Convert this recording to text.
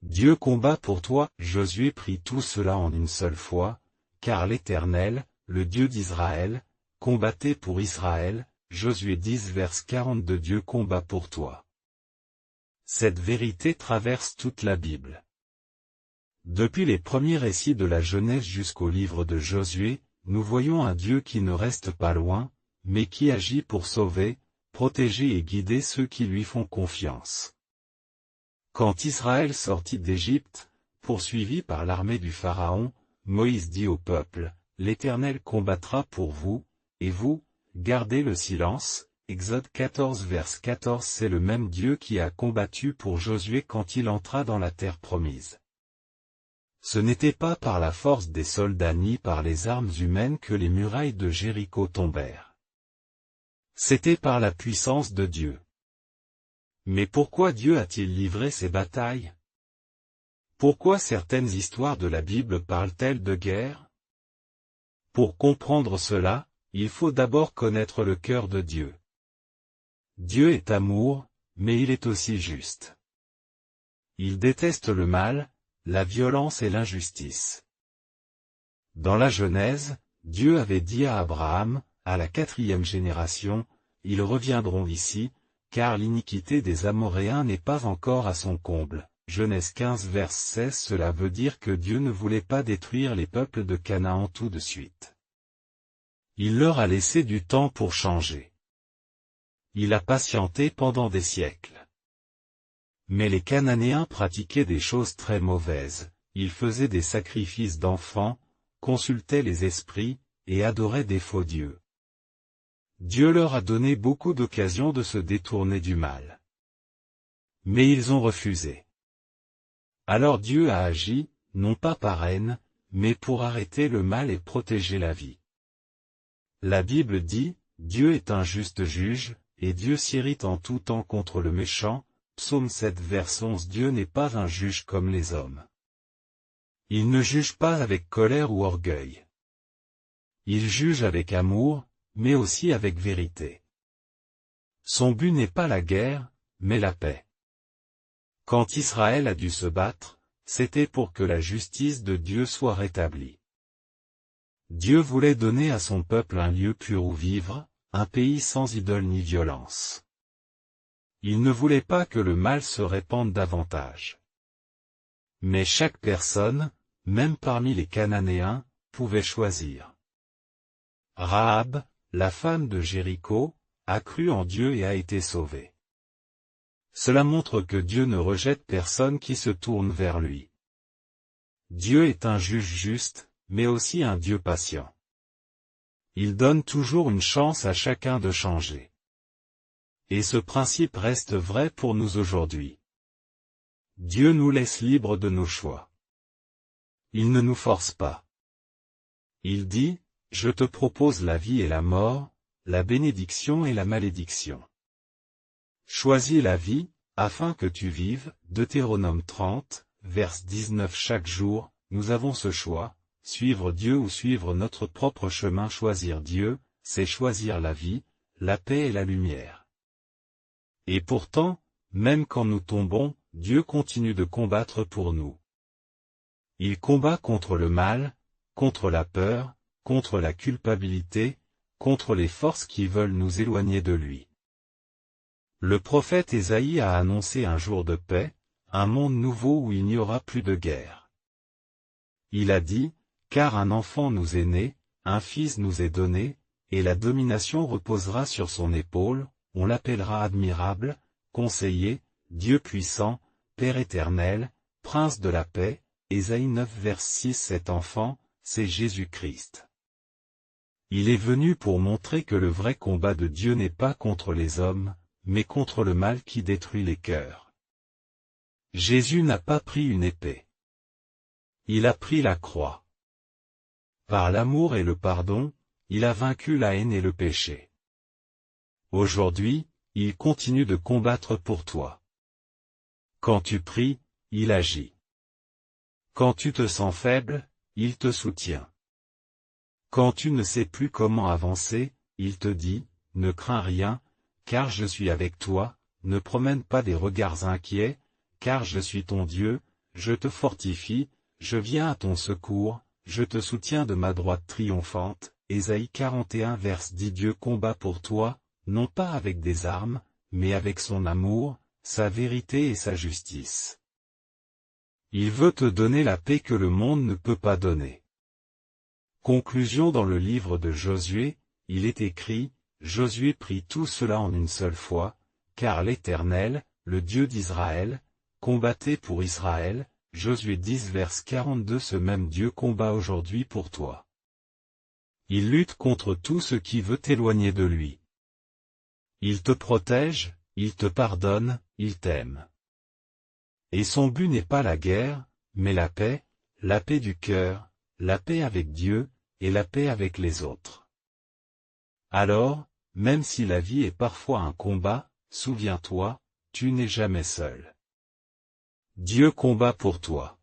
Dieu combat pour toi. Josué prit tout cela en une seule fois, car l'Éternel, le Dieu d'Israël, combattait pour Israël. Josué 10 vers 42. Dieu combat pour toi. Cette vérité traverse toute la Bible. Depuis les premiers récits de la Genèse jusqu'au livre de Josué, nous voyons un Dieu qui ne reste pas loin, mais qui agit pour sauver, protéger et guider ceux qui lui font confiance. Quand Israël sortit d'Égypte, poursuivi par l'armée du Pharaon, Moïse dit au peuple, « L'Éternel combattra pour vous, et vous, gardez le silence. » Exode 14 vers 14. C'est le même Dieu qui a combattu pour Josué quand il entra dans la terre promise. Ce n'était pas par la force des soldats ni par les armes humaines que les murailles de Jéricho tombèrent. C'était par la puissance de Dieu. Mais pourquoi Dieu a-t-il livré ces batailles? Pourquoi certaines histoires de la Bible parlent-elles de guerre? Pour comprendre cela, il faut d'abord connaître le cœur de Dieu. Dieu est amour, mais il est aussi juste. Il déteste le mal, la violence et l'injustice. Dans la Genèse, Dieu avait dit à Abraham, à la 4e génération, « Ils reviendront ici, car l'iniquité des Amoréens n'est pas encore à son comble. » Genèse 15 vers 16. Cela veut dire que Dieu ne voulait pas détruire les peuples de Canaan tout de suite. Il leur a laissé du temps pour changer. Il a patienté pendant des siècles. Mais les Cananéens pratiquaient des choses très mauvaises, ils faisaient des sacrifices d'enfants, consultaient les esprits, et adoraient des faux dieux. Dieu leur a donné beaucoup d'occasions de se détourner du mal. Mais ils ont refusé. Alors Dieu a agi, non pas par haine, mais pour arrêter le mal et protéger la vie. La Bible dit, Dieu est un juste juge, et Dieu s'irrite en tout temps contre le méchant. Psaume 7 vers 11. Dieu n'est pas un juge comme les hommes. Il ne juge pas avec colère ou orgueil. Il juge avec amour, mais aussi avec vérité. Son but n'est pas la guerre, mais la paix. Quand Israël a dû se battre, c'était pour que la justice de Dieu soit rétablie. Dieu voulait donner à son peuple un lieu pur où vivre, un pays sans idole ni violence. Il ne voulait pas que le mal se répande davantage. Mais chaque personne, même parmi les Cananéens, pouvait choisir. Rahab, la femme de Jéricho, a cru en Dieu et a été sauvée. Cela montre que Dieu ne rejette personne qui se tourne vers lui. Dieu est un juge juste, mais aussi un Dieu patient. Il donne toujours une chance à chacun de changer. Et ce principe reste vrai pour nous aujourd'hui. Dieu nous laisse libres de nos choix. Il ne nous force pas. Il dit, « Je te propose la vie et la mort, la bénédiction et la malédiction. Choisis la vie, afin que tu vives. » Deutéronome 30, vers 19. Chaque jour, nous avons ce choix, suivre Dieu ou suivre notre propre chemin. Choisir Dieu, c'est choisir la vie, la paix et la lumière. Et pourtant, même quand nous tombons, Dieu continue de combattre pour nous. Il combat contre le mal, contre la peur, contre la culpabilité, contre les forces qui veulent nous éloigner de lui. Le prophète Ésaïe a annoncé un jour de paix, un monde nouveau où il n'y aura plus de guerre. Il a dit, « Car un enfant nous est né, un fils nous est donné, et la domination reposera sur son épaule. On l'appellera admirable, conseiller, Dieu puissant, Père éternel, Prince de la paix. » Ésaïe 9 vers 6. Cet enfant, c'est Jésus-Christ. Il est venu pour montrer que le vrai combat de Dieu n'est pas contre les hommes, mais contre le mal qui détruit les cœurs. Jésus n'a pas pris une épée. Il a pris la croix. Par l'amour et le pardon, il a vaincu la haine et le péché. Aujourd'hui, il continue de combattre pour toi. Quand tu pries, il agit. Quand tu te sens faible, il te soutient. Quand tu ne sais plus comment avancer, il te dit, « Ne crains rien, car je suis avec toi, ne promène pas des regards inquiets, car je suis ton Dieu, je te fortifie, je viens à ton secours, je te soutiens de ma droite triomphante. Ésaïe 41 vers 10. Dieu combat pour toi, non pas avec des armes, mais avec son amour, sa vérité et sa justice. Il veut te donner la paix que le monde ne peut pas donner. Conclusion. Dans le livre de Josué, il est écrit, Josué prit tout cela en une seule fois, car l'Éternel, le Dieu d'Israël, combattait pour Israël. Josué 10 vers 42. Ce même Dieu combat aujourd'hui pour toi. Il lutte contre tout ce qui veut t'éloigner de lui. Il te protège, il te pardonne, il t'aime. Et son but n'est pas la guerre, mais la paix du cœur, la paix avec Dieu, et la paix avec les autres. Alors, même si la vie est parfois un combat, souviens-toi, tu n'es jamais seul. Dieu combat pour toi.